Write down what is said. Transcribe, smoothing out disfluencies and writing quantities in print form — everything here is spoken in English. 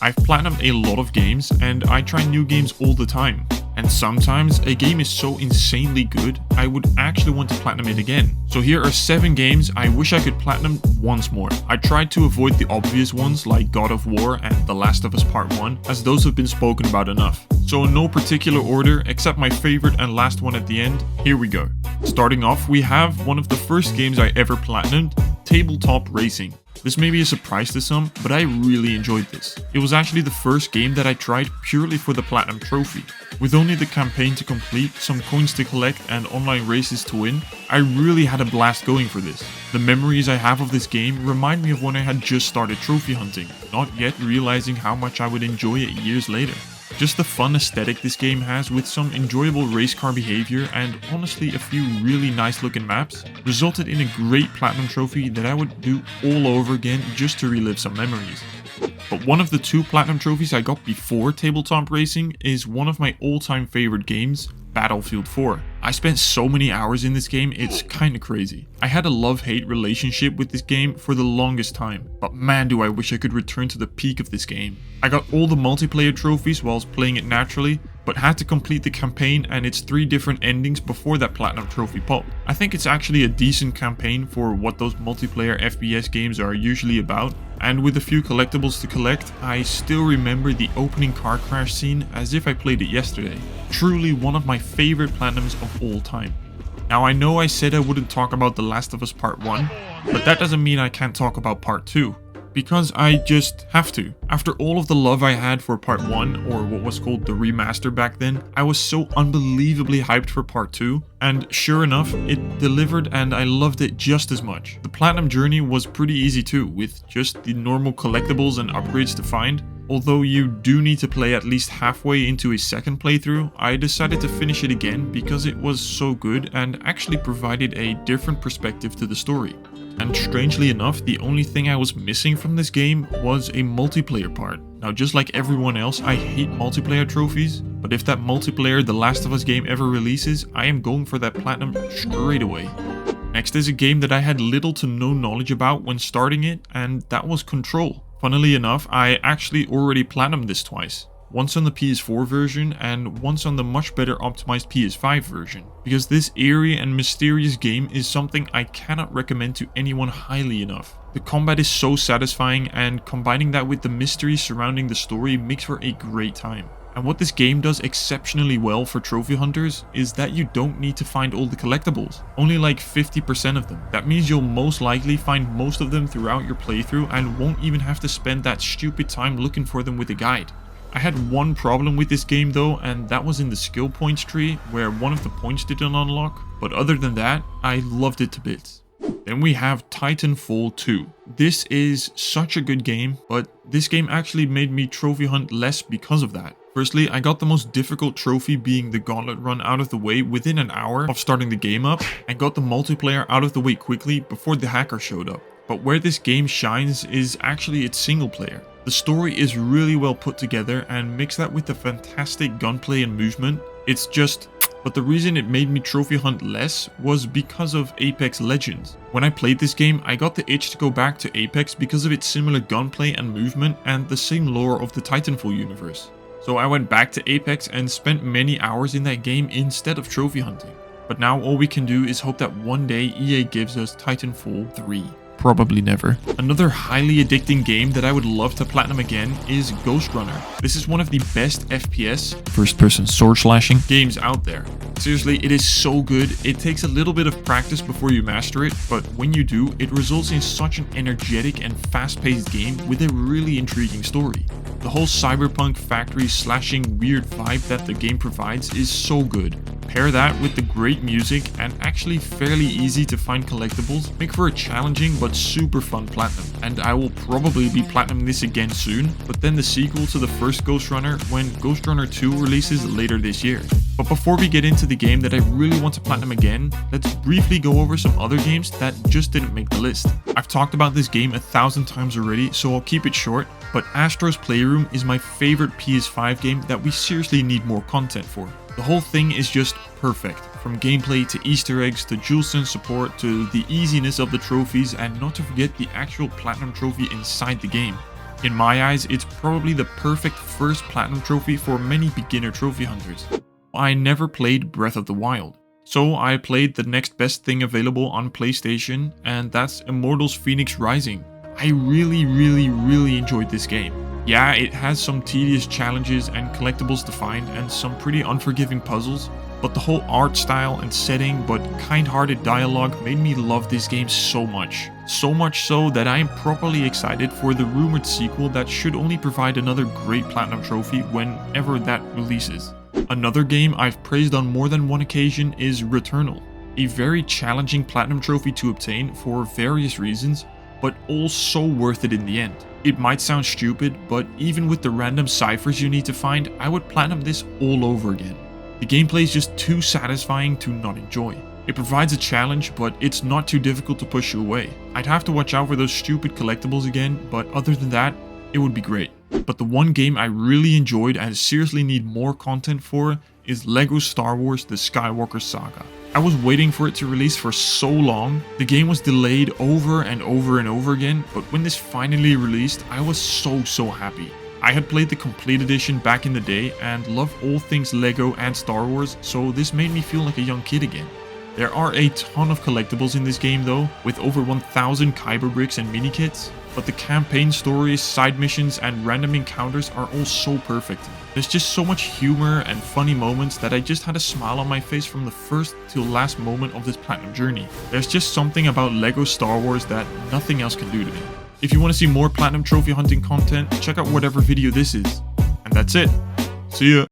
I've platinumed a lot of games and I try new games all the time. And sometimes a game is so insanely good, I would actually want to platinum it again. So here are 7 games I wish I could platinum once more. I tried to avoid the obvious ones like God of War and The Last of Us Part 1, as those have been spoken about enough. So in no particular order, except my favorite and last one at the end, here we go. Starting off, we have one of the first games I ever platinumed, Tabletop Racing. This may be a surprise to some, but I really enjoyed this. It was actually the first game that I tried purely for the Platinum Trophy. With only the campaign to complete, some coins to collect and online races to win, I really had a blast going for this. The memories I have of this game remind me of when I had just started trophy hunting, not yet realizing how much I would enjoy it years later. Just the fun aesthetic this game has with some enjoyable race car behavior and honestly a few really nice looking maps resulted in a great platinum trophy that I would do all over again just to relive some memories. But one of the 2 platinum trophies I got before Tabletop Racing is one of my all-time favorite games, Battlefield 4. I spent so many hours in this game, it's kinda crazy. I had a love-hate relationship with this game for the longest time, but man do I wish I could return to the peak of this game. I got all the multiplayer trophies whilst playing it naturally, but had to complete the campaign and its 3 different endings before that platinum trophy popped. I think it's actually a decent campaign for what those multiplayer FPS games are usually about, and with a few collectibles to collect, I still remember the opening car crash scene as if I played it yesterday. Truly one of my favorite platinums of all time. Now I know I said I wouldn't talk about The Last of Us Part 1, but that doesn't mean I can't talk about Part 2. Because I just have to. After all of the love I had for Part 1, or what was called the remaster back then, I was so unbelievably hyped for Part 2, and sure enough, it delivered and I loved it just as much. The Platinum journey was pretty easy too, with just the normal collectibles and upgrades to find. Although you do need to play at least halfway into a second playthrough, I decided to finish it again because it was so good and actually provided a different perspective to the story. And strangely enough, the only thing I was missing from this game was a multiplayer part. Now just like everyone else, I hate multiplayer trophies, but if that multiplayer The Last of Us game ever releases, I am going for that platinum straight away. Next is a game that I had little to no knowledge about when starting it, and that was Control. Funnily enough, I actually already platinumed this twice. Once on the PS4 version and once on the much better optimized PS5 version. Because this eerie and mysterious game is something I cannot recommend to anyone highly enough. The combat is so satisfying and combining that with the mystery surrounding the story makes for a great time. And what this game does exceptionally well for trophy hunters is that you don't need to find all the collectibles, only like 50% of them. That means you'll most likely find most of them throughout your playthrough and won't even have to spend that stupid time looking for them with a guide. I had one problem with this game though, and that was in the skill points tree where one of the points didn't unlock, but other than that, I loved it to bits. Then we have Titanfall 2. This is such a good game, but this game actually made me trophy hunt less because of that. Firstly, I got the most difficult trophy being the gauntlet run out of the way within an hour of starting the game up, and got the multiplayer out of the way quickly before the hacker showed up. But where this game shines is actually its single player. The story is really well put together, and mix that with the fantastic gunplay and movement, it's just... But the reason it made me trophy hunt less was because of Apex Legends. When I played this game, I got the itch to go back to Apex because of its similar gunplay and movement and the same lore of the Titanfall universe. So I went back to Apex and spent many hours in that game instead of trophy hunting. But now all we can do is hope that one day EA gives us Titanfall 3. Probably never. Another highly addicting game that I would love to platinum again is Ghost Runner. This is one of the best FPS, first-person sword slashing, games out there. Seriously, it is so good. It takes a little bit of practice before you master it, but when you do, it results in such an energetic and fast-paced game with a really intriguing story. The whole cyberpunk factory slashing weird vibe that the game provides is so good. Pair that with the great music and actually fairly easy to find collectibles, make for a challenging but super fun platinum. And I will probably be platinuming this again soon, but then the sequel to the first Ghost Runner when Ghost Runner 2 releases later this year. But before we get into the game that I really want to platinum again, let's briefly go over some other games that just didn't make the list. I've talked about this game 1,000 times already, so I'll keep it short, but Astro's Playroom is my favorite PS5 game that we seriously need more content for. The whole thing is just perfect, from gameplay to Easter eggs to DualSense support to the easiness of the trophies, and not to forget the actual platinum trophy inside the game. In my eyes, it's probably the perfect first platinum trophy for many beginner trophy hunters. I never played Breath of the Wild, so I played the next best thing available on PlayStation, and that's Immortals Fenyx Rising. I really enjoyed this game. Yeah, it has some tedious challenges and collectibles to find and some pretty unforgiving puzzles, but the whole art style and setting but kind-hearted dialogue made me love this game so much. So much so that I am properly excited for the rumored sequel that should only provide another great platinum trophy whenever that releases. Another game I've praised on more than one occasion is Returnal, a very challenging platinum trophy to obtain for various reasons, but all so worth it in the end. It might sound stupid, but even with the random ciphers you need to find, I would platinum this all over again. The gameplay is just too satisfying to not enjoy. It provides a challenge, but it's not too difficult to push you away. I'd have to watch out for those stupid collectibles again, but other than that, it would be great. But the one game I really enjoyed and seriously need more content for is LEGO Star Wars The Skywalker Saga. I was waiting for it to release for so long. The game was delayed over and over again, but when this finally released, I was so happy. I had played the complete edition back in the day and love all things LEGO and Star Wars, so this made me feel like a young kid again. There are a ton of collectibles in this game though, with over 1000 Kyber bricks and mini kits, but the campaign stories, side missions and random encounters are all so perfect. There's just so much humor and funny moments that I just had a smile on my face from the first till last moment of this platinum journey. There's just something about LEGO Star Wars that nothing else can do to me. If you want to see more platinum trophy hunting content, check out whatever video this is. And that's it. See ya!